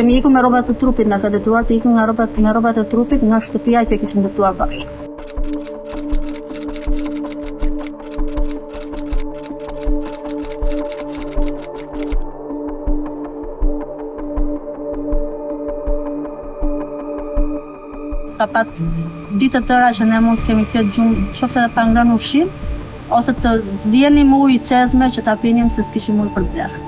Kemi ikur me rrobat të trupit, na ka detyruar të ikim me rrobat e trupit nga shtëpia që kishim ndërtuar bashkë. Ka pat ditë të tëra që ne mund të kemi këtë gjumë, qoftë edhe pa ngrënë ushqim, ose të zgjenim ujë i çezme që ta pinim se s'kishim ujë për blerë.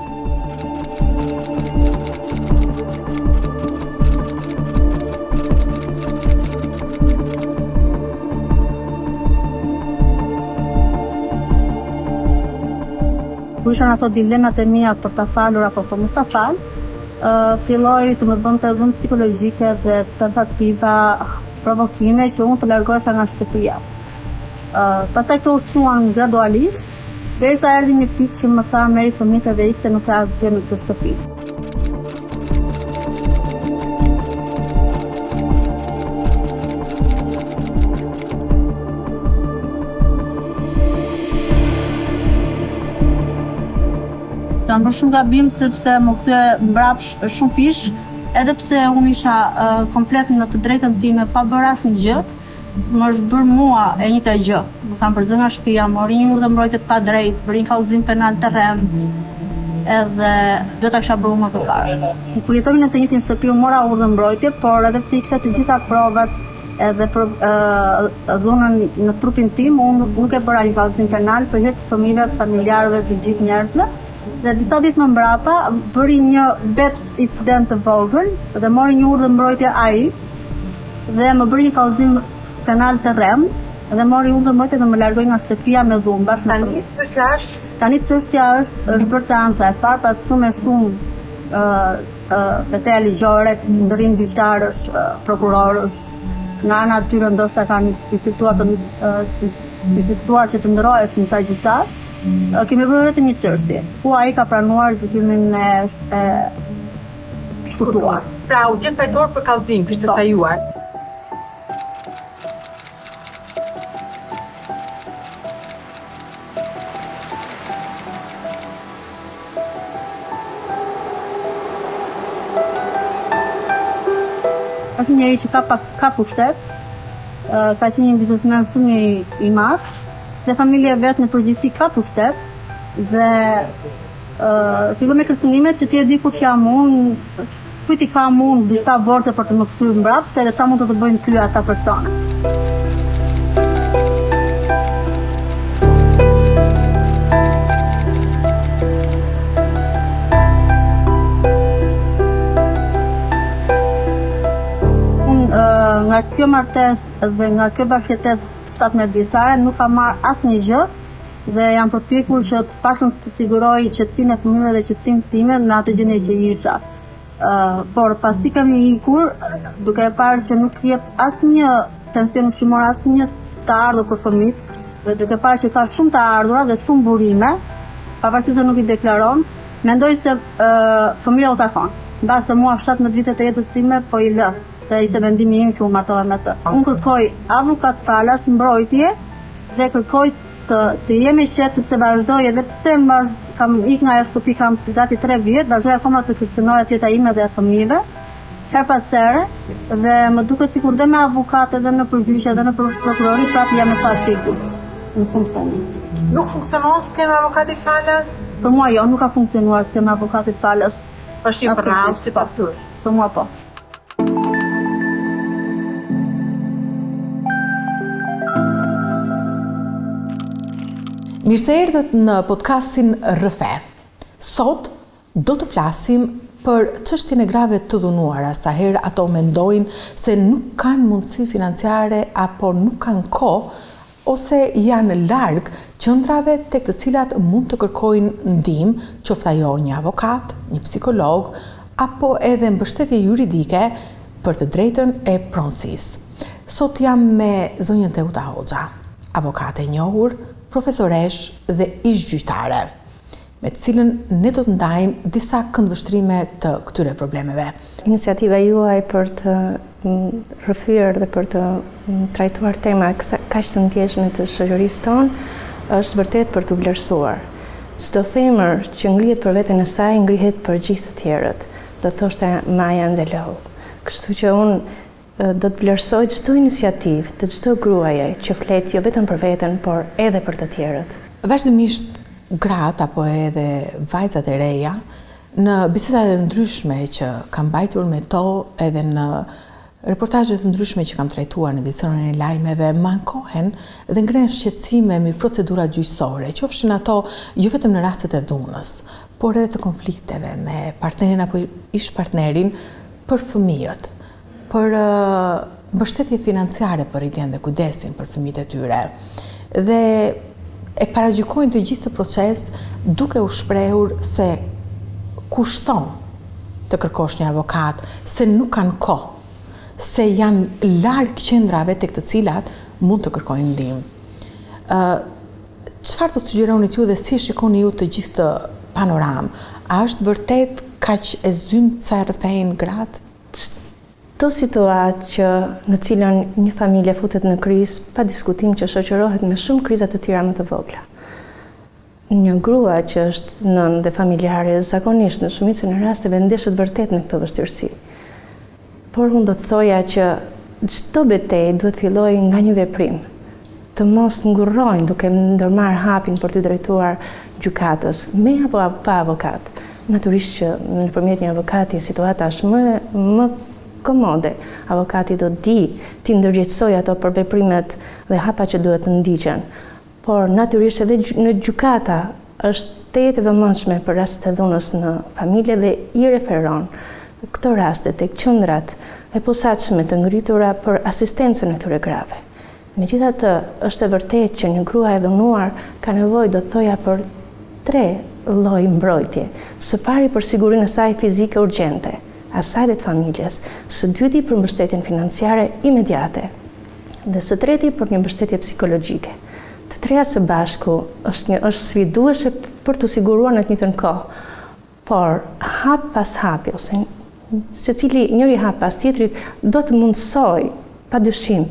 Ku ishan ato dilemat e mia për ta falur apo për mos ta fal, filloi të më bënte dhunë psikologjike dhe tentativa provokime që unë të largohesha nga shtëpia. Pastaj këto ushtruan gradualisht, derisa erdhi një pikë që më tha merri fëmijët edhe ik se nuk ka asgjë në këtë shtëpi. Kam bërë shumë gabim sepse më kthye mbrapsht shumë fish, edhe pse unë isha komplet në të drejtën time pa bërë asnjë gjë, më është bërë mua e njëjta gjë. Më thanë për zë nga shtëpia, mori një urdhër mbrojtje pa drejt, bëri një kallëzim penal të rrem, edhe do ta kisha bërë më përpara. Kur jetovi në të njëjtin shtëpi, u mora urdhër mbrojtje, por edhe pse i kisha të gjitha provat edhe për dhunën në trupin tim, unë nuk e bëra një kallëzim penal për hir të fëmijëve, familjarëve, të gjithë njerëzve. Dhe disa ditë më mbrapa bëri një incident të vogël dhe mori një urdhër mbrojtje ai dhe më bëri një kallëzim penal të rrem dhe mori urdhër mbrojtje dhe më largoi nga shtëpia me dhunë bashkë me fëmijët. Ç'është është? Tani çështja është për seanca e parë pas shumë betejë ligjore, ndërrim gjyqtarësh, prokurorësh, nga ana e tyre ndoshta kanë insistuar që të ndrohesh në ta gjyqtar. Kemi bërë vetëm një çështje, ku ai ka pranuar gjykimin e shkurtuar. Pra, u gjen pajtor për kallëzim, kishte sajuar. Është njëri që ka pushtet, ka qenë një biznesmen shumë i madh, dhe familja vetë në përgjithësi ka pushtet dhe filloi me kërcënimet që ti e di ku jam unë, kujt i kam unë disa borxhe për të më kthyer mbrapsht edhe çfarë mund të bëjnë ty ata persona. Nga kjo martesë dhe nga kjo bashkëjetesë 17 vjeçare nuk ka marrë asnjë gjë dhe jam përpjekur që të paktën të siguroj qetësinë e fëmijëve dhe qetësinë time në atë gjendje që isha. Por pasi kemi ikur, duke e parë që nuk jep asnjë pension ushqimor, asnjë të ardhur për fëmijët, dhe duke parë që ka shumë të ardhura dhe shumë burime, pavarësisht se nuk i deklaron, mendoj se fëmia u takon. Mbase mua 17 vitet e jetës time po i lë, se ishte vendimi im që u martova me të. Unë kërkoj avokat falas, mbrojtje dhe kërkoj të jemi qetë sepse vazhdoj edhe pse kam ik nga shtëpi kam gati 3 vjet, vazhdoj akoma të kërcënohet jeta ime dhe e fëmijëve. Her pas here dhe më duket sikur dhe me avokat edhe në përgjyqje edhe në prokurori prapë jam e pasigurt. Në fund. Nuk funksionon skema avokatit falas? Për mua jo, nuk ka funksionuar skema avokatit falas. Është një rrallë si pasur. Për mua po. Mirë se erdhët në podcastin RFE. Sot do të flasim për çështjen e grave të dhunuara, sa herë ato mendojnë se nuk kanë mundësi financiare apo nuk kanë kohë ose janë larg qendrave tek të cilat mund të kërkojnë ndihmë, qoftë ajo një avokat, një psikolog apo edhe mbështetje juridike për të drejtën e pronësisë. Sot jam me zonjën Teuta Hoxha, avokate e njohur, profesoresh dhe ish-gjyqtare, me të cilën ne do të ndajmë disa këndvështrime të këtyre problemeve. Iniciativa juaj për të rrëfyer dhe për të trajtuar tema kaq të ndjeshme të shoqërisë tonë është vërtet për të vlerësuar. Çdo femër që ngrihet për veten e saj ngrihet për gjithë të tjerët. do thoshte Maya Angelou. Kështu që unë do të vlerësoj çdo iniciativë të çdo gruaje që flet jo vetëm për veten, por edhe për të tjerët. Vazhdimisht gratë apo edhe vajzat e reja në bisedat e ndryshme që kam mbajtur me to edhe në reportazhet të ndryshme që kam trajtuar në edicionin e lajmeve më ankohen dhe ngren shqetësime mbi procedurat gjyqësore, qofshin ato jo vetëm në rastet e dhunës, por edhe të konflikteve me partnerin apo ish partnerin për fëmijët, për mbështetje financiare për rritjen dhe kujdesin për fëmijët e tyre. Dhe e paragjykojnë të gjithë të proces duke u shprehur se kushton të kërkosh një avokat, se nuk kanë kohë, se janë larg qendrave tek të cilat mund të kërkojnë ndihmë. Çfarë do të sugjeroni ju dhe si shikoni ju të gjithë të panoram? A është vërtet kaq e zymë sa rrëfejnë gratë? Çdo situatë që në cilën një familje futet në krizë, pa diskutim që shoqërohet me shumë kriza të tjera më të vogla. Një grua që është nën dhe familjare zakonisht në shumicën e rasteve ndeshet vërtet në këtë vështirësi. Por unë do të thoja që çdo betejë duhet fillojë nga një veprim. Të mos ngurrojnë duke ndërmarrë hapin për të drejtuar gjykatës, me apo pa avokat. Natyrisht që nëpërmjet një avokati situata është më komode. Avokati do di ti ndërgjegjësoj ato për veprimet dhe hapa që duhet të ndiqen. Por natyrisht edhe në gjykata është tetë e vëmendshme për rastet e dhunës në familje dhe i referon këto raste tek qendrat e posaçme të ngritura për asistencën e këtyre grave. Megjithatë, është e vërtetë që një grua e dhunuar ka nevojë, do të thoja, për 3 lloj mbrojtje. Së pari për sigurinë e saj fizike urgjente, asaj dhe të familjes, së dyti për mbështetjen financiare imediate, dhe së treti për një mbështetje psikologjike. Të treja së bashku është sfiduese për të siguruar në të njëjtën kohë, por hap pas hapi ose secili njëri hap pas tjetrit do të mundsoj padyshim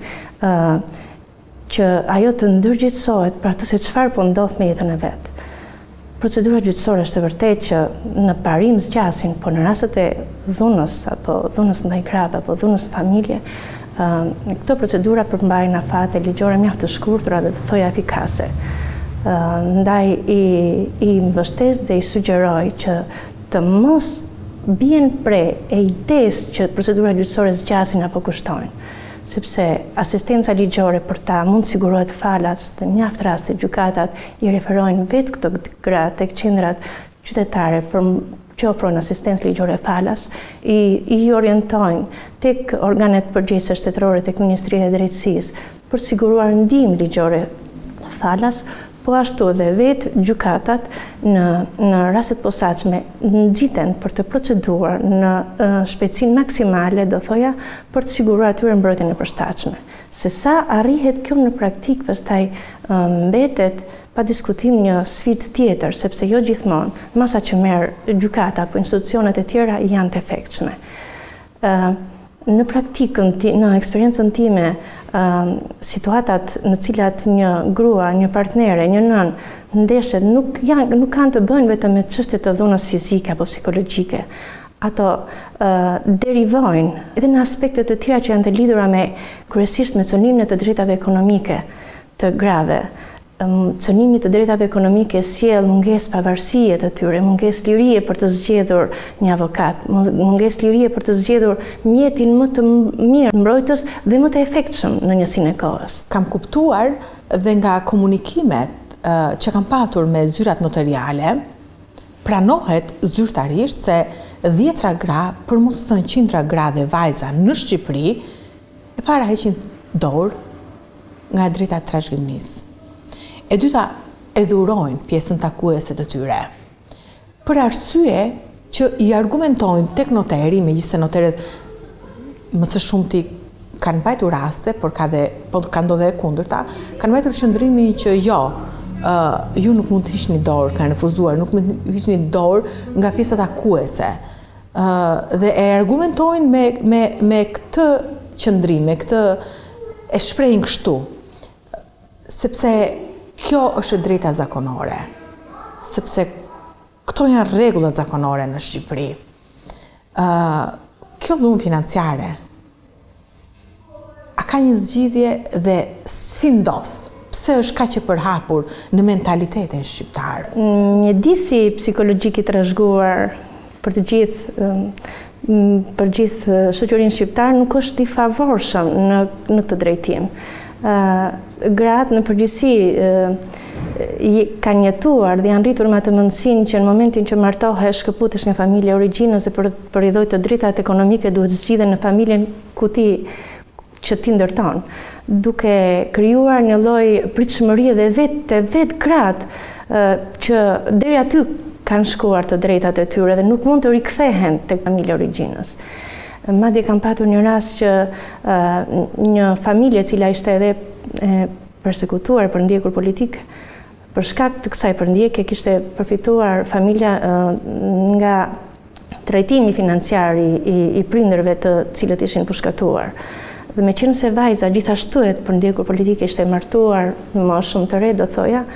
që ajo të ndërgjegjësohet për atë se çfarë po ndodh me jetën e vet. Procedura gjyqësore është e vërtetë që në parim zgjasin, por në rastet e dhunës apo dhunës ndaj grave apo dhunës në familje, këto procedura përmbajnë afate ligjore mjaft të shkurtra dhe të thoja efikase. Ndaj i mbështes dhe i sugjeroj që të mos bien pre e idesë që procedura gjyqësore zgjasin apo kushtojnë, sepse asistenca ligjore për ta mund sigurohet falas dhe mjaft raste gjykatat i referojnë vetë këto gratë tek qendrat qytetare për që ofrojnë asistencë ligjore falas, i orientojnë tek organet përgjegjëse shtetërore tek Ministria e Drejtësisë për siguruar ndihmë ligjore falas, po ashtu edhe vetë gjykatat në rastet posaçme nxiten për të proceduar në shpejtësinë maksimale, do thoja, për të siguruar atyre mbrojtjen e përshtatshme. Se sa arrihet kjo në praktik, pastaj mbetet pa diskutim një sfidë tjetër, sepse jo gjithmonë masa që merr gjykata apo institucionet e tjera janë të efektshme. Në praktikën, në eksperiencën time, situatat në cilat një grua, një partnere, një nën ndeshet nuk kanë të bëjnë vetëm me çështje të dhunës fizike apo psikologjike. Ato derivojnë edhe në aspekte të tjera që janë të lidhura kryesisht me cënimin e të drejtave ekonomike të grave. Cënimi të drejtave ekonomike sjell mungesë pavarësie të tyre, mungesë lirie për të zgjedhur një avokat, mungesë lirie për të zgjedhur mjetin më të mirë mbrojtës dhe më të efektshëm në njësinë e kohës. Kam kuptuar dhe nga komunikimet që kam patur me zyrat notariale, pranohet zyrtarisht se 10 gra, për mos thënë 100 gra dhe vajza në Shqipëri, e para heqin dorë nga drejta trashëgimisë. E dyta, e dhurojnë pjesën takuese të tyre. Për arsye që i argumentojnë tek noteri, megjithëse noteret më së shumti kanë mbajtur raste, por ka ndodhe e kundërta, kanë mbajtur qëndrimin që jo, ju nuk mund të hiqni dorë, kanë refuzuar, nuk mund të hiqni dorë nga pjesa takuese. Dhe e argumentojnë me këtë qëndrim, me këtë e shprehin kështu, sepse kjo është drejta zakonore, sepse këto janë rregullat zakonore në Shqipëri. kjo dhunë financiare, a ka një zgjidhje dhe si ndodh? Pse është kaq e përhapur në mentalitetin shqiptar? Mjedisi psikologjik i trashëguar për të gjithë shoqërinë shqiptare nuk është i favorshëm në këtë drejtim. Gratë në përgjithësi kanë jetuar dhe janë rritur me atë mundësinë që në momentin që martohesh, shkëputesh nga familja origjinës dhe për i dhojë të dritat ekonomike duhet zgjidhen në familjen që ti ndërton, duke krijuar një lloj pritshmërie dhe vetë gratë që deri aty kanë shkuar të drejtat e tyre dhe nuk mund të rikthehen tek familja origjinës. Madje kam patur një rast që një familje e cila ishte edhe persekutuar për ndjekur politik, për shkak të kësaj përndjekje kishte përfituar familja nga trajtimi financiar i prindërve të cilët ishin pushkatuar. Dhe me qenë se vajza gjithashtu e përndjekur politike ishte martuar më shumë të re, do thoja,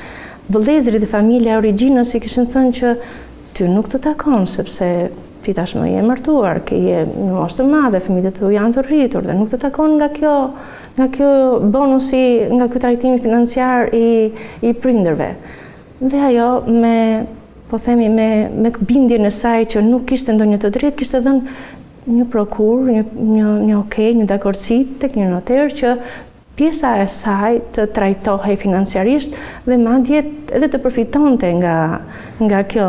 vëllezërit dhe familja origjinës i kishin thënë që ty nuk të takon sepse ti tashmë je martuar, ke je në moshë të madhe, fëmijët e tu janë të rritur dhe nuk të takon nga kjo bonusi, nga ky trajtimi financiar i prindërve. Dhe ajo me bindjen e saj që nuk kishte ndonjë të drejtë, kishte dhënë një prokur, një okej, një dakordsi tek një noter që pjesa e saj të trajtohej financiarisht dhe madje edhe të përfitonte nga kjo,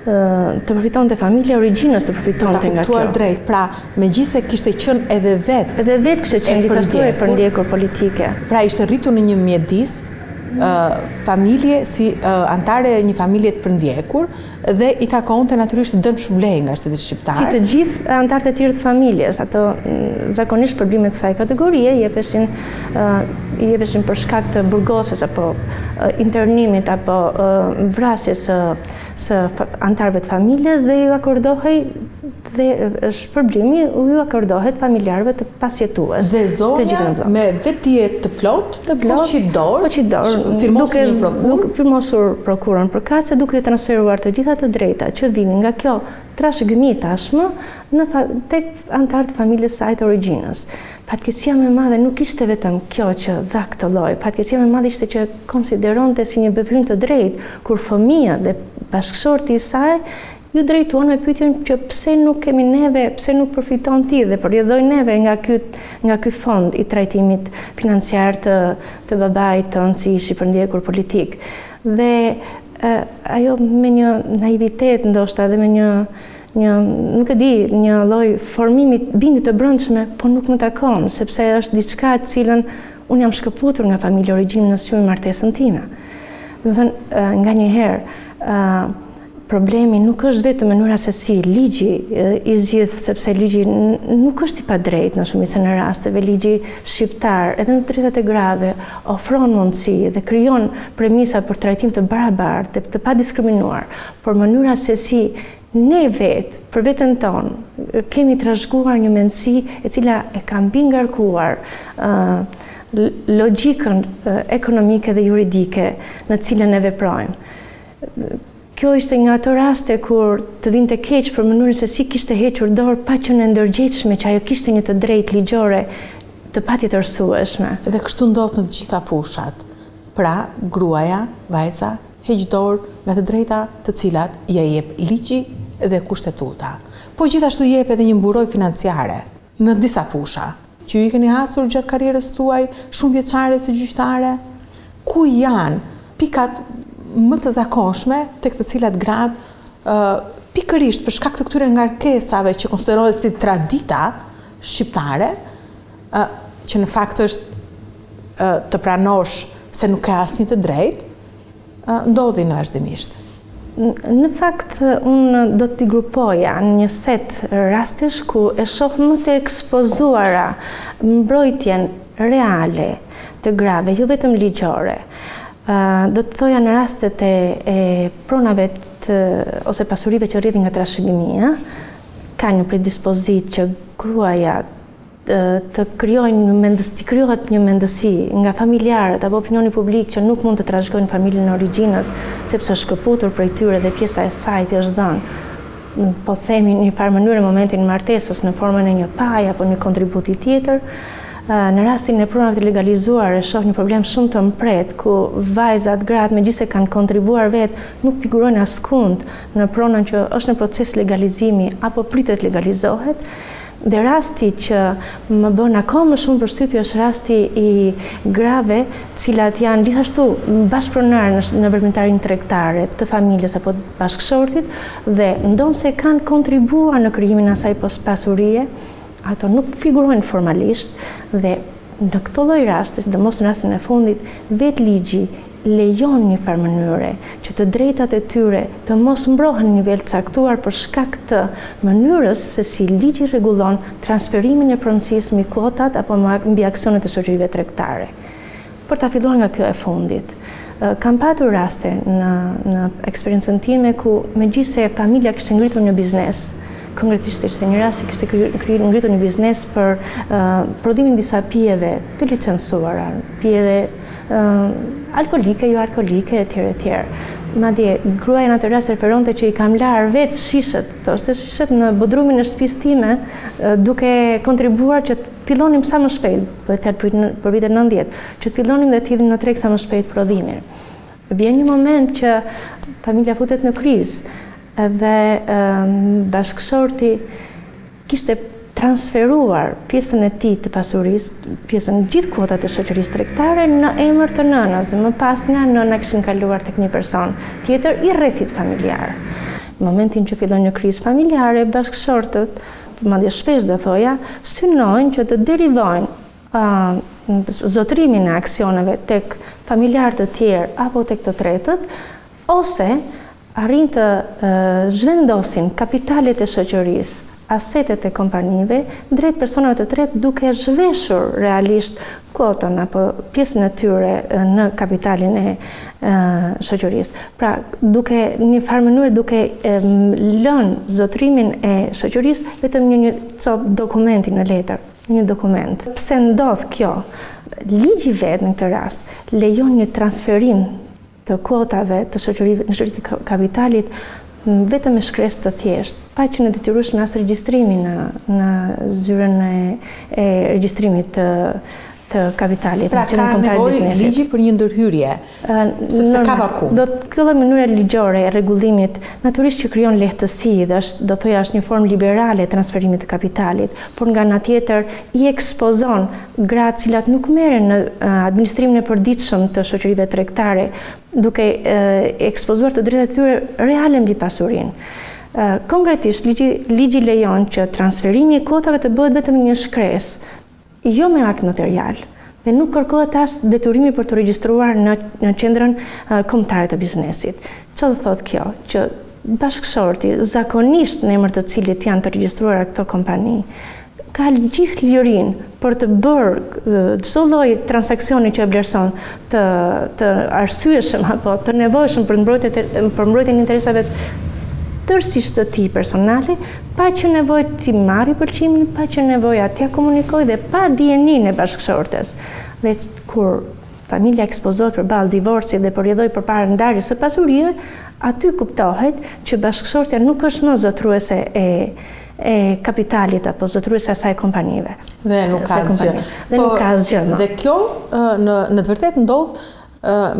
të përfitonte familja origjinës, të përfitonte nga kjo. Drejt, pra megjithëse kishte qenë edhe vetë kishte qenë gjithashtu e përndjekur politike. Pra ishte rritur në një mjedis familje si antare e një familje të përndjekur dhe i takonte natyrisht dëm shpërbleje nga shteti shqiptar. Si të gjithë antarët e tjerë të familjes, ato zakonisht përblimet të kësaj kategorie i jepeshin për shkak të burgosjes apo internimit apo vrasjes së antarëve të familjes dhe ju akordohej dhe shpërblimi ju akordohet familjarëve të pasjetues. Dhe zonja me vetdije të plotë, po qidor, firmosur një prokur. Firmosur prokurën për kace, duke transferuar të gjitha të drejta që vinin nga kjo trashëgimi tashmë tek antarët e familjes saj të origjinës. Fatkeqësia më e madhe nuk ishte vetëm kjo që dha këtë lloj, fatkeqësia më e madhe ishte që konsideronte si një veprim të drejtë kur fëmia dhe bashkëshorti i saj ju drejtuan me pyetjen që pse nuk kemi neve, pse nuk përfiton ti dhe përjedhoj neve nga ky fond i trajtimit financiar të babait tonë si ishi përndjekur politik. Dhe ajo me një naivitet ndoshta dhe me nuk e di, një lloj formimi bindje të brendshme, po nuk më takon, sepse është diçka e cilën unë jam shkëputur nga familja origjinës që me martesën time. Do të thënë, nganjëherë problemi nuk është vetëm mënyra se si ligji i zgjidh, sepse ligji nuk është i padrejtë në shumicën e rasteve. Ligji shqiptar, edhe në drejtat e grave, ofron mundësi dhe krijon premisa për trajtim të barabartë, të padiskriminuar, por mënyra se si ne vetë, për veten tonë, kemi trashëguar një mendësi e cila e ka mbingarkuar logjikën ekonomike dhe juridike në cilën ne veprojmë. Kjo ishte nga ato raste kur të vinte keq për mënyrën se si kishte hequr dorë pa qenë ndërgjegjshme që ajo kishte një të drejtë ligjore të patjetërsueshme. Dhe kështu ndodh në të gjitha fushat. Pra, gruaja, vajza, heq dorë nga të drejta të cilat ja jep ligji dhe kushtetuta. Po gjithashtu jep edhe një mburoj financiare në disa fusha, që ju i keni hasur gjatë karrierës tuaj shumë vjeçare si gjyqtare. Ku janë pikat më të zakonshme tek të cilat gratë pikërisht për shkak të këtyre ngarkesave që konsiderohet si tradita shqiptare, që në fakt është të pranosh se nuk ka asnjë të drejtë, ndodhin vazhdimisht. Në fakt, unë do t'i grupoja në një set rastesh ku e shoh më të ekspozuara mbrojtjen reale të grave, jo vetëm ligjore. Do të thoja në rastet e pronave ose pasurive që rrjedhin nga trashëgimia, ka një predispozit që gruaja të krijohet një mendësi nga familjarët apo opinioni publik që nuk mund të trashëgojnë familjen e origjinës sepse është shkëputur prej tyre dhe pjesa e saj është dhënë. po themi një farë mënyrë në momentin e martesës në formën e një paje apo një kontributi tjetër. Në rastin e pronave të legalizuar e shoh një problem shumë të mpret ku vajzat, gratë, megjithëse kanë kontribuar vetë, nuk figurojnë askund në pronën që është në proces legalizimi apo pritet legalizohet. Dhe rasti që më bën akoma më shumë përshtypje është rasti i grave, cilat janë gjithashtu bashkëpronarë në veprimtarinë tregtare të familjes apo bashkëshortit dhe ndonë se kanë kontribuar në krijimin e asaj pasurie, ato nuk figurojnë formalisht dhe në këto lloj raste, sidomos në rastin e fundit, vetë ligji lejon një farë mënyre që të drejtat e tyre të mos mbrohen në nivel caktuar për shkak të mënyrës se si ligji rregullon transferimin e pronësisë mbi kuotat apo mbi aksionet e shoqërive tregtare. Për ta filluar nga kjo e fundit, kam patur raste në eksperiencën time ku megjithëse familja kishte ngritur një biznes, konkretisht ishte një rast që kishte ngritur një biznes për prodhimin disa pijeve të licencuara, pijeve alkolike, jo alkolike, etj. Madje gruaja në atë rast referonte që i kam larë vetë shishet, thoshte shishet në bodrumin e shtëpisë time, duke kontribuar që të fillonim sa më shpejt, po fjalë për vitet 90, që të fillonim dhe të hidhim në treg sa më shpejt prodhimin. Vjen një moment që familja futet në krizë dhe bashkëshorti kishte transferuar pjesën e tij të pasurisë, pjesën gjithë kuotat e shoqërisë tregtare në emër të nënës dhe më pas nga nëna kishin kaluar tek një person tjetër i rrethit familjar. Në momentin që fillon një krizë familjare, bashkëshortët, madje shpesh do thoja, synojnë që të derivojnë zotrimin e aksioneve tek familjarë të tjerë apo tek të tretët, ose arrin të zhvendosin kapitalet e shoqërisë, asetet e kompanive drejt personave të tretë duke zhveshur realisht kuotën apo pjesën e tyre në kapitalin e shoqërisë. Pra, duke një farë mënyrë duke lënë zotrimin e shoqërisë vetëm një cop dokumenti në letër, një dokument. Pse ndodh kjo? Ligji vetë në këtë rast lejon një transferim të kuotave të shoqërisë të kapitalit vetëm me shkresë të thjeshtë, pa që në detyrueshme as regjistrimi në zyrën e regjistrimit të kapitalit. Pra ka nevojë ligji për një ndërhyrje, sepse ka vakum. Kjo lloj mënyre ligjore e rregullimit natyrisht që krijon lehtësi dhe do thoya është një formë liberale e transferimit të kapitalit, por nga ana tjetër i ekspozon gratë cilat nuk merren në administrimin e përditshëm të shoqërive tregtare, duke ekspozuar të drejtat e tyre reale mbi pasurinë. Konkretisht, ligji lejon që transferimi i kuotave të bëhet vetëm një shkresë, jo me akt notarial, dhe nuk kërkohet as detyrimi për të regjistruar në qendrën kombëtare të biznesit. Çfarë do thotë kjo? Që bashkëshorti, zakonisht në emër të cilit janë të regjistruara këto kompani, ka gjithë lirinë për të bërë çdo lloj transaksioni që e vlerëson të arsyeshëm apo të nevojshëm për mbrojtjen e interesave tërësisht të tij personale, pa që nevojë t'i marrë pëlqimin, pa që nevojë t'ia komunikojë dhe pa dijenin e bashkëshortes. Dhe kur familja ekspozohet përballë divorcit dhe përjedhoi përpara ndarjes së pasurive, aty kuptohet që bashkëshortja nuk është më zotruese e kapitalit apo zotruese asaj kompanive. Dhe nuk ka asgjë. Dhe nuk ka asgjë. Dhe kjo në të vërtetë ndodh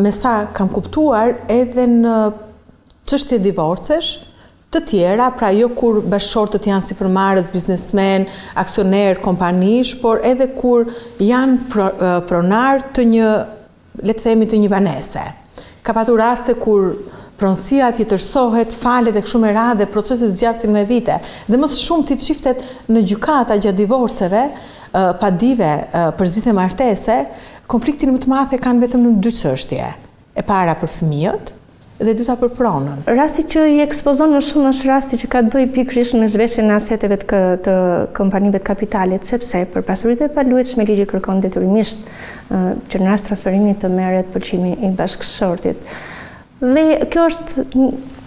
me sa kam kuptuar edhe në çështje divorcesh të tjera, pra jo kur bashkëshortët janë si përmarrës, biznesmen, aksioner, kompanish, por edhe kur janë pronar të një, le të themi, të një banese. Ka patur raste kur pronësia tjetërsohet, falet e kështu me radhë dhe proceset zgjasin me vite. Dhe më së shumë ti çiftet në gjykata gjatë divorceve, padive, përzitje martese, konfliktin më të madh e kanë vetëm në dy çështje. E para për fëmijët, dhe dyta për pronën. Rasti që i ekspozon më shumë është rasti që ka të bëjë pikërisht me zhveshjen e aseteve të kompanive të kapitalit, sepse për pasuritë e paluajtshme ligji kërkon detyrimisht që në rast transferimit të merret pëlqimi i bashkëshortit. Dhe kjo është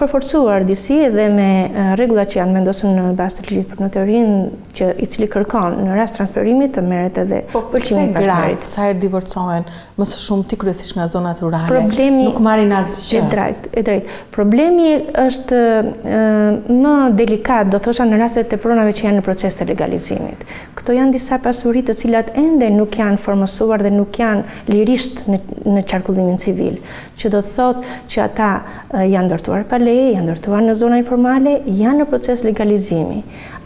përforcuar disi dhe me rregullat që janë vendosur në bazë të ligjit për notarinë që i cili kërkon në rast transferimit të merret edhe pëlqimi i partnerit. Sa herë divorcohen, më së shumti kryesisht nga zonat rurale, nuk marrin asgjë. E drejt. Problemi është më delikat, do thosha në rastet të pronave që janë në proces të legalizimit. Këto janë disa pasuri të cilat ende nuk janë formosuar dhe nuk janë lirisht në qarkullimin civil, që do të thotë që ata janë ndërtuar pa leje, janë ndërtuar në zona informale, janë në proces legalizimi.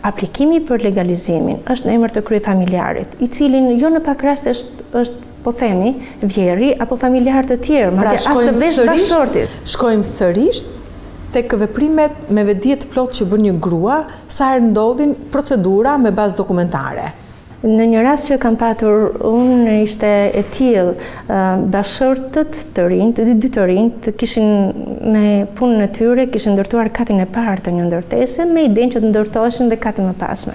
Aplikimi për legalizimin është në emër të kryefamiljarit, i cilin jo në pak raste është po themi, vjeri apo familjar të tjerë, madje as të vesh bashkëshortit. Shkojmë sërish tek veprimet me vedije të plotë që bën një grua, sa herë ndodhin procedura me bazë dokumentare. Në një rast që kam patur unë ishte e tillë bashkëshortët të rinj, të dy të rinj, të kishin me punën e tyre, kishin ndërtuar katin e parë të një ndërtese me idenë që të ndërtoheshin dhe katin më pasme.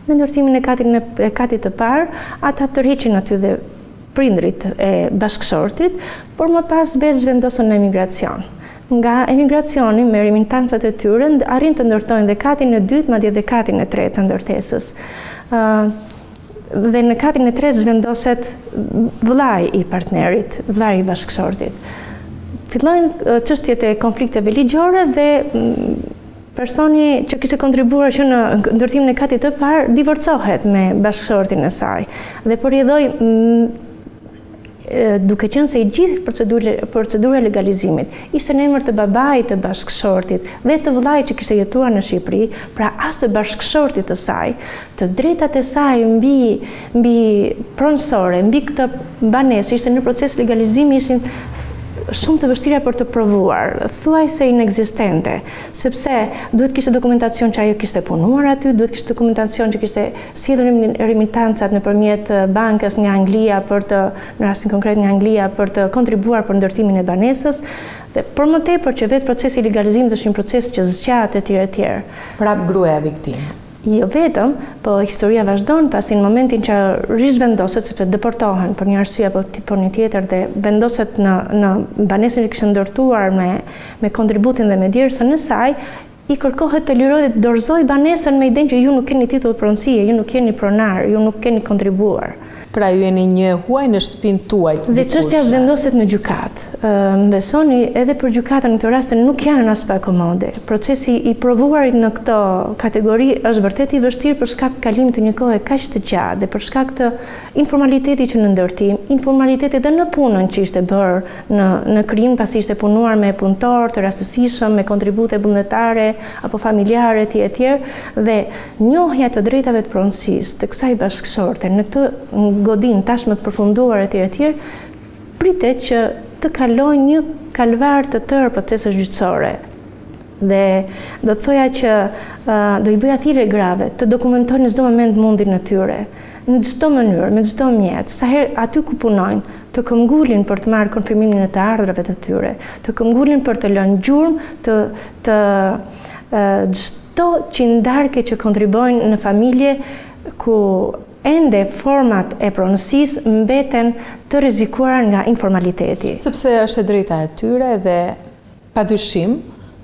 Me ndërtimin e katit të parë, ata tërheqin aty dhe prindrit e bashkëshortit, por më pas veç vendosën në emigracion. Nga emigracioni me remintancat e tyre arrin të ndërtojnë dhe katin e dytë, madje dhe katin e tretë të ndërtesës. Dhe në katin e tretë zhvendoset vllai i partnerit, vllai i bashkëshortit. Fillojnë çështjet e konflikteve ligjore dhe personi që kishte kontribuar që në ndërtimin e katit të parë divorcohet me bashkëshortin e saj dhe përjedhoi duke qenë se i gjithë procedura legalizimit ishte në emër të babait të bashkëshortit dhe të vllait që kishte jetuar në Shqipëri, pra as të bashkëshortit të saj, të drejtat e saj mbi pronësore, mbi këtë banesë ishte në proces legalizimi ishin shumë të vështira për të provuar, thuajse inekzistente, sepse duhet kishte dokumentacion që ajo kishte punuar aty, duhet kishte dokumentacion që kishte sjellur remintancat nëpërmjet bankës nga Anglia në rastin konkret nga Anglia për të kontribuar për ndërtimin e banesës, dhe për më tepër që vetë procesi i legalizimit është një proces që zgjat etj. Prap gruaja viktimë. Jo vetëm, po historia vazhdon pasi në momentin që rishvendoset, sepse deportohen për një arsye apo për një tjetër dhe vendoset në banesën që kishte ndërtuar me kontributin dhe me djersën e saj, i kërkohet të lirohet dhe të dorëzoj banesën me idenë që ju nuk keni titull pronësie, ju nuk keni pronar, ju nuk keni kontribuar. Pra ju jeni një huaj në shtëpinë tuaj. Dhe çështja zhvendoset në gjykat. Besoni edhe për gjykatën në këtë rast nuk janë as pak komode. Procesi i provuarit në këtë kategori është vërtet i vështirë për shkak të kalimit të një kohe kaq të gjatë dhe për shkak të informalitetit që në ndërtim, informalitetit edhe në punën që ishte bërë në krim pasi ishte punuar me punëtor të rastësishëm, me kontribute vullnetare apo familjare etj. Dhe njohja të drejtave të pronësisë të kësaj bashkëshorte në këtë godin tashmë të përfunduar etj. Pritet që të kalojnë një kalvar të tërë procesës gjyqësore. Dhe do të thoja që do i bëja thirrje grave të dokumentojnë në çdo moment mundin e tyre, në çdo mënyrë, me çdo mjet, sa herë aty ku punojnë, të këmbgulin për të marrë konfirmimin e të ardhrave të tyre, të këmbgulin për të lënë gjurmë të çdo qindarke që kontribojnë në familje ku ende format e pronësisë mbeten të rrezikuara nga informaliteti. Sepse është e drejta e tyre dhe padyshim,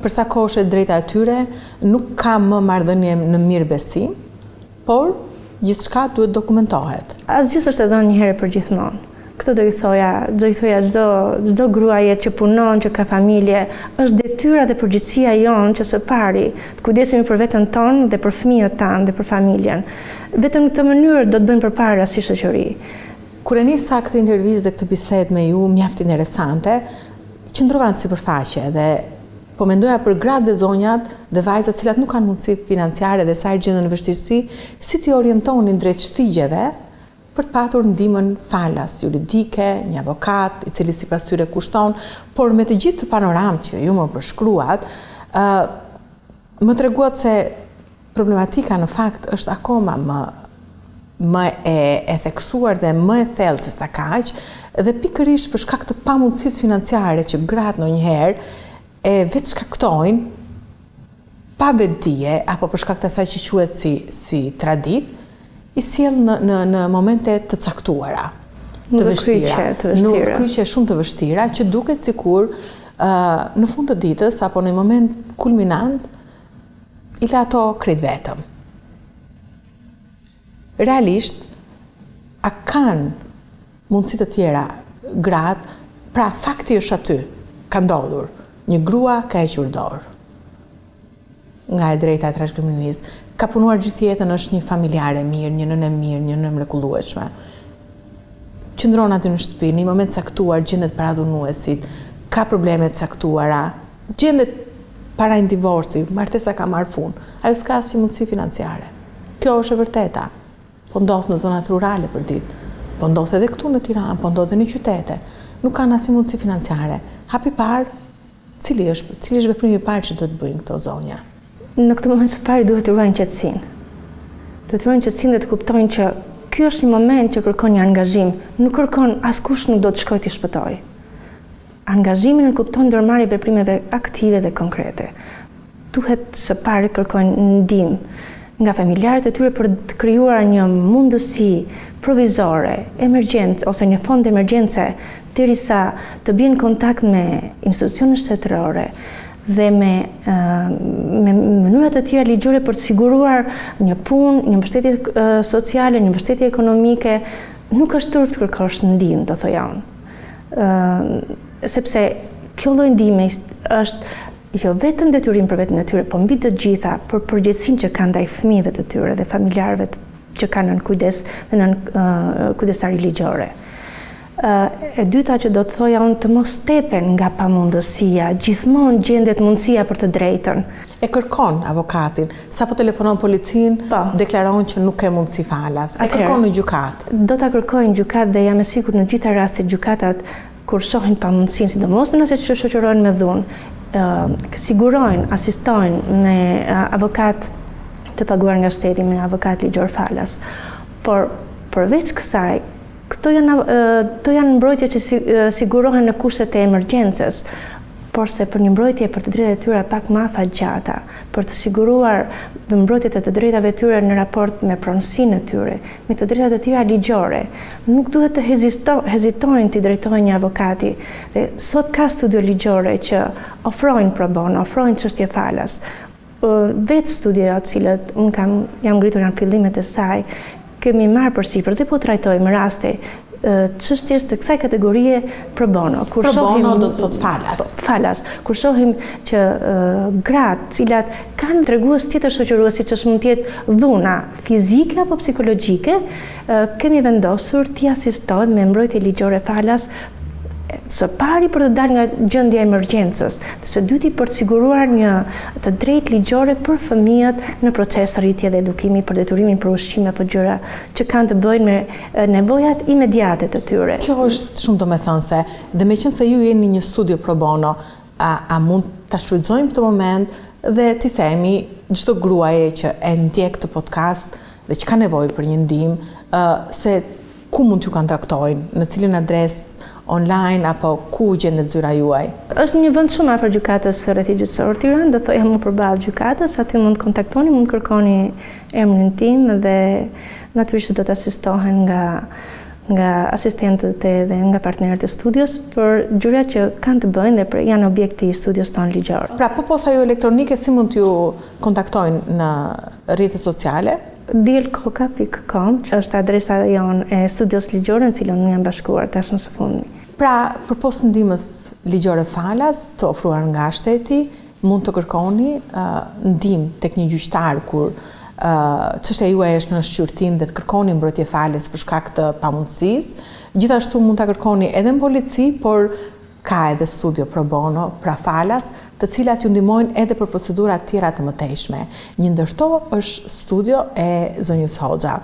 për sa kohë është e drejta e tyre, nuk ka më marrëdhënie në mirëbesim, por gjithçka duhet dokumentohet. Asgjë s'është dhënë një herë për gjithmonë. Këtë do i thoja çdo gruaje që punon, që ka familje, është detyra dhe përgjegjësia jonë që së pari të kujdesemi për veten tonë dhe për fëmijët tanë dhe për familjen. Vetëm në këtë mënyrë do të bëjmë përpara si shoqëri. Kur e nisa këtë intervistë dhe këtë bisedë me ju mjaft interesante, qëndrova në sipërfaqe dhe po mendoja për gratë dhe zonjat dhe vajzat cilat nuk kanë mundësi financiare dhe sa herë gjenden në vështirësi, si t'i orientonin drejt shtigjeve për të patur ndihmën falas juridike, një avokat, i cili sipas tyre kushton, por me të gjithë panoramë që ju më përshkruat, më treguat se problematika në fakt është akoma më e theksuar dhe më e thellë se sa kaq, dhe pikërisht për shkak të pamundësisë financiare që gratë ndonjëherë e vetë shkaktojnë pa vetdije apo për shkak të asaj që quhet si tradit, i sjell në momente të caktuara, të vështira. Në udhëkyqe shumë të vështira, që duket sikur në fund të ditës apo në moment kulminant i la ato krejt vetëm. Realisht, a kanë mundësi të tjera gratë, pra fakti është aty, ka ndodhur, një grua ka hequr dorë nga e drejta e trashëgiminisë, ka punuar gjithë jetën, është një familjare mirë, një nënë mirë, një nënë mrekullueshme. Qëndron aty në shtëpi, në një moment caktuar gjendet para dhunuesit, ka probleme të caktuara, gjendet para një divorci, martesa ka marrë fund, ajo s'ka asnjë mundësi financiare. Kjo është e vërteta. Po ndodh në zonat rurale për ditë, po ndodh edhe këtu në Tiranë, po ndodh edhe në qytete. Nuk kanë asnjë mundësi financiare. Hapi parë, cili është veprimi i parë që duhet bëjnë këto zonja? Në këtë moment së pari duhet të ruajnë qetësinë. Duhet të ruajnë qetësinë dhe të kuptojnë që ky është një moment që kërkon një angazhim, nuk kërkon askush nuk do të shkojë të shpëtojë. Angazhimin e kupton ndërmarrje veprimeve aktive dhe konkrete. Duhet së pari kërkojnë ndihmë nga familjarët e tyre për të krijuar një mundësi provizore, emergjente ose një fond emergjence derisa të bien kontakt me institucionet shtetërore dhe me mënyra të tjera ligjore për të siguruar një punë, një mbështetje sociale, një mbështetje ekonomike. Nuk është turp të kërkosh ndihmë, do thoya unë. Sepse kjo lloj ndihme është jo vetëm detyrim për veten e tyre, por mbi të gjitha për përgjegjësinë që kanë ndaj fëmijëve të tyre dhe familjarëve që kanë nën kujdes dhe nën kujdestari ligjore. E dyta që do të thoja unë të mos tepen nga pamundësia, gjithmonë gjendet mundësia për të drejtën. E kërkon avokatin, sapo telefonon policinë, deklaron që nuk ka mundësi falas. E kërkon në gjykatë. Do ta kërkojnë gjykatë dhe jam e sigurt në gjitha rastet gjykatat kur shohin pamundësinë, sidomos nëse shoqërohen me dhunë, sigurojnë, asistojnë me avokat të paguar nga shteti, me avokat ligjor falas. Por përveç kësaj, këto janë mbrojtje që sigurohen në kushtet e emergjencës, por se për një mbrojtje për të drejtat e tyre pak më afatgjata, për të siguruar mbrojtjet e të drejtave tyre në raport me pronësinë e tyre, me të drejtat e tyre ligjore, nuk duhet të hezitojnë të drejtojnë një avokati. Dhe sot ka studio ligjore që ofrojnë pro bono, ofrojnë çështje falas. Vetë studio të cilët unë jam ngritur në fillimet e saj, kemi marrë përsipër dhe po trajtojmë raste çështjes të kësaj kategorie pro bono. Pro bono do të thotë falas. Falas. Kur shohim që gratë cilat kanë tregues tjetër shoqërues, siç është mund të jetë dhuna fizike apo psikologjike, kemi vendosur t'i asistojnë me mbrojtje ligjore falas, së pari për të dalë nga gjendja e emergjencës, së dyti për të siguruar një të drejtë ligjore për fëmijët në proces rritje dhe edukimi, për deturimin për ushqime apo gjëra që kanë të bëjnë me nevojat imediate të tyre. Kjo është shumë domethënëse, dhe meqense ju jeni një studio pro bono, a mund ta shfrytëzojmë këtë moment dhe t'i themi çdo gruaje që e ndjek këtë podcast dhe që ka nevojë për një ndihmë, se ku mund t'ju kontaktojnë, në cilin adresë online apo ku gjendet zyra juaj? Është një vend shumë afër gjykatës rrethi gjyqësor Tiranë, do thoya më përballë gjykatës, aty mund të kontaktoni, mund të kërkoni emrin tim dhe natyrisht do të asistohen nga asistentët dhe nga partnerët e studios për gjërat që kanë të bëjnë dhe janë objekti i studios tonë ligjor. Pra, posa ju elektronike si mund t'ju kontaktojnë në rrjetet sociale? dielkoka.com, që është adresa jonë e studios ligjore në cilën unë jam bashkuar tashmë së fundmi. Pra, përpos ndihmës ligjore falas të ofruar nga shteti, mund të kërkoni ndihmë tek një gjyqtar kur çështja juaj është në shqyrtim dhe të kërkoni mbrojtje falas për shkak të pamundësisë. Gjithashtu mund ta kërkoni edhe në polici, por ka edhe studio pro bono, pra falas, të cilat ju ndihmojnë edhe për procedura tjera të mëtejshme. Një ndër to është studio e zonjës Hoxha.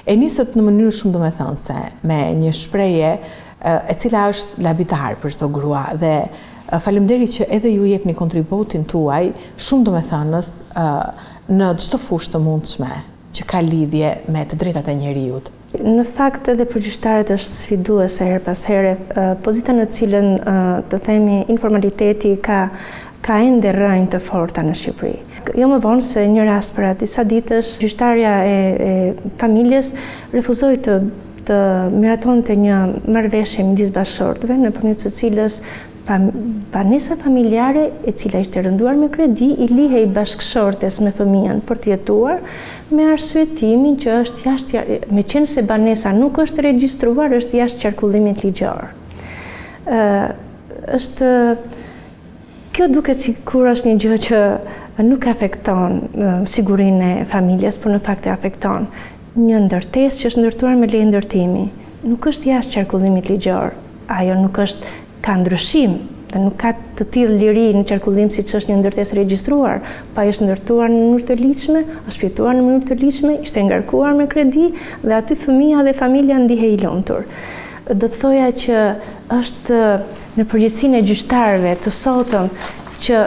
E nisët në mënyrë shumë domethënëse, me një shprehje e cila është labitar për çdo grua dhe faleminderit që edhe ju jepni kontributin tuaj shumë domethënës në çdo fushë të mundshme që ka lidhje me të drejtat e njerëzit. Në fakt edhe për gjyqtarët është sfiduese her pas here, pozita në cilën të themi informaliteti ka ende rrënjë të forta në Shqipëri. Jo më vonë se një rast para disa ditësh, gjyqtarja e familjes refuzoi të miratonte një marrëveshje midis bashkëshortëve nëpërmjet së cilës banesa familjare e cila ishte rënduar me kredi i lihej bashkëshortes me fëmijën për të jetuar me arsyetimin që është jashtë, me qenë se banesa nuk është regjistruar, është jashtë qarkullimit ligjor. Kjo duket sikur është një gjë që nuk afekton sigurinë e familjes, por në fakt e afekton një ndërtesë që është ndërtuar me leje ndërtimi. Nuk është jashtë qarkullimit ligjor, ajo nuk është ka ndryshim dhe nuk ka të tillë liri në qarkullim siç është një ndërtesë regjistruar, pa është ndërtuar në mënyrë të ligjshme, është fituar në mënyrë të ligjshme, ishte ngarkuar me kredi dhe aty fëmia dhe familja ndihej i lumtur. Do të thoja që është në përgjithësinë e gjyqtarëve të sotëm që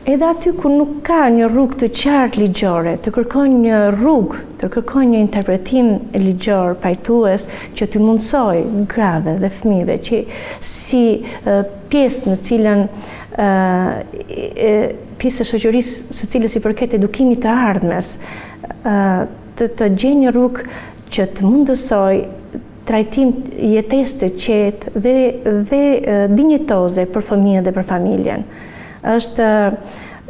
edhe aty ku nuk ka një rrugë të qartë ligjore, të kërkojnë një rrugë, të kërkojnë një interpretim ligjor pajtues që të mundsoj grave dhe fëmijëve që si pjesë në cilën pjesë e shoqërisë së cilës i përket edukimit të ardhmes, të gjejnë një rrugë që të mundësoj trajtim jetesë të qetë dhe dinjitoze për fëmijën dhe për familjen. Është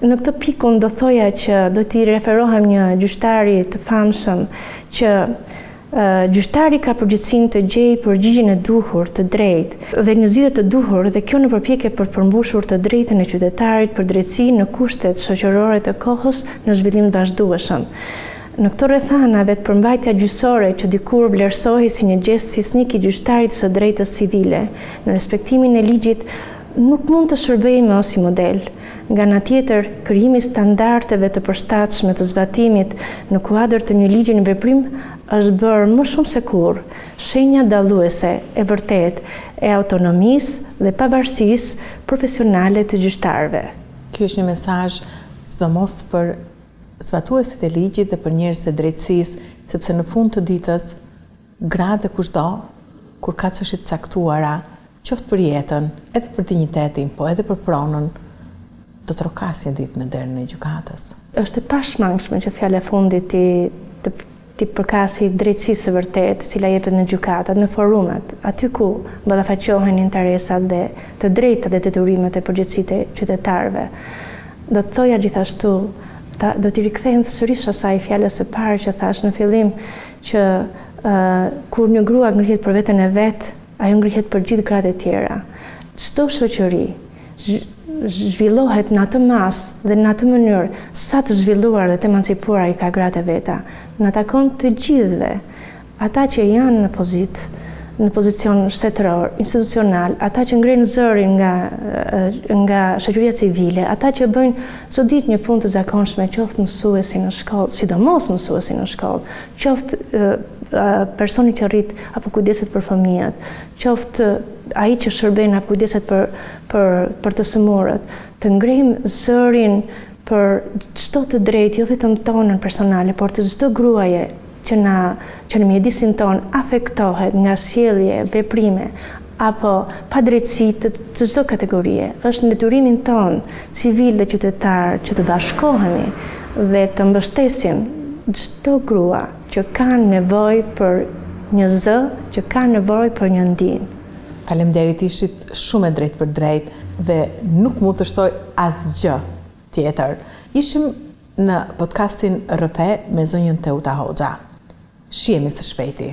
në këtë pikun do thoja që do t'i referohem një gjyqtari të famshëm që gjyqtari ka përgjegjësinë të gjejë përgjigjen e duhur, të drejtë dhe një zgjidhje të duhur dhe kjo në përpjekje për të përmbushur të drejtën e qytetarit për drejtësi në kushtet shoqërore të kohës në zhvillim të vazhdueshëm. Në këto rrethana vetë përmbajtja gjyqësore që dikur vlerësohej si një gjest fisnik i gjyqtarit së drejtës civile, në respektimin e ligjit nuk mund të shërbejë më si model. Nga ana tjetër, krijimi i standardeve të përshtatshme të zbatimit në kuadër të një ligji në veprim është bërë më shumë se kurrë shenja dalluese e vërtet e autonomisë dhe pavarësisë profesionale të gjyqtarëve. Ky është një mesazh sidomos për zbatuesit e ligjit dhe për njerëzit e drejtësisë, sepse në fund të ditës gratë dhe kushdo kur ka çështje të caktuara, qoftë për jetën, edhe për dinjitetin, po edhe për pronën, do të rokasë një ditë në derën e gjykatës. Është e pashmangshme që fjala e fundit ti përkasi drejtësisë së vërtetë, cila jepet në gjykatat, në forumet, aty ku ballafaqohen interesat dhe të drejtat dhe detyrimet e përgjegjësitë e qytetarëve. Do të thoja gjithashtu, do t'i rikthehem sërish asaj fjalës së parë që thash në fillim, që kur një grua ngrihet për veten e vet, ajo ngrihet për gjithë gratë e tjera. Çdo shoqëri zhvillohet në atë masë dhe në atë mënyrë sa të zhvilluar dhe të emancipuar i ka gratë e veta. Në takon të gjithëve, ata që janë në pozicion shtetëror, institucional, ata që ngrenë zërin nga shoqëria civile, ata që bëjnë çdo ditë një punë të zakonshme, qoftë mësuesi në shkollë, sidomos mësuesi në shkollë, qoftë personi që rrit apo kujdeset për fëmijët, qoftë ai që shërben apo kujdeset për të sëmurët, të ngrejmë zërin për çdo të drejtë, jo vetëm tonën personale, por të çdo gruaje që në mjedisin ton afektohet nga sjellje, veprime apo padrejtësi të çdo kategorie. Është në detyrimin ton civil dhe qytetar që të bashkohemi dhe të mbështesim çdo grua që ka nevojë për një zë, që ka nevojë për një ndihmë. Faleminderit, ishit shumë e drejtë për drejtë dhe nuk mund të shtoj asgjë tjetër. Ishim në podcastin RFE me zonjën Teuta Hoxha. Shihemi së shpejti.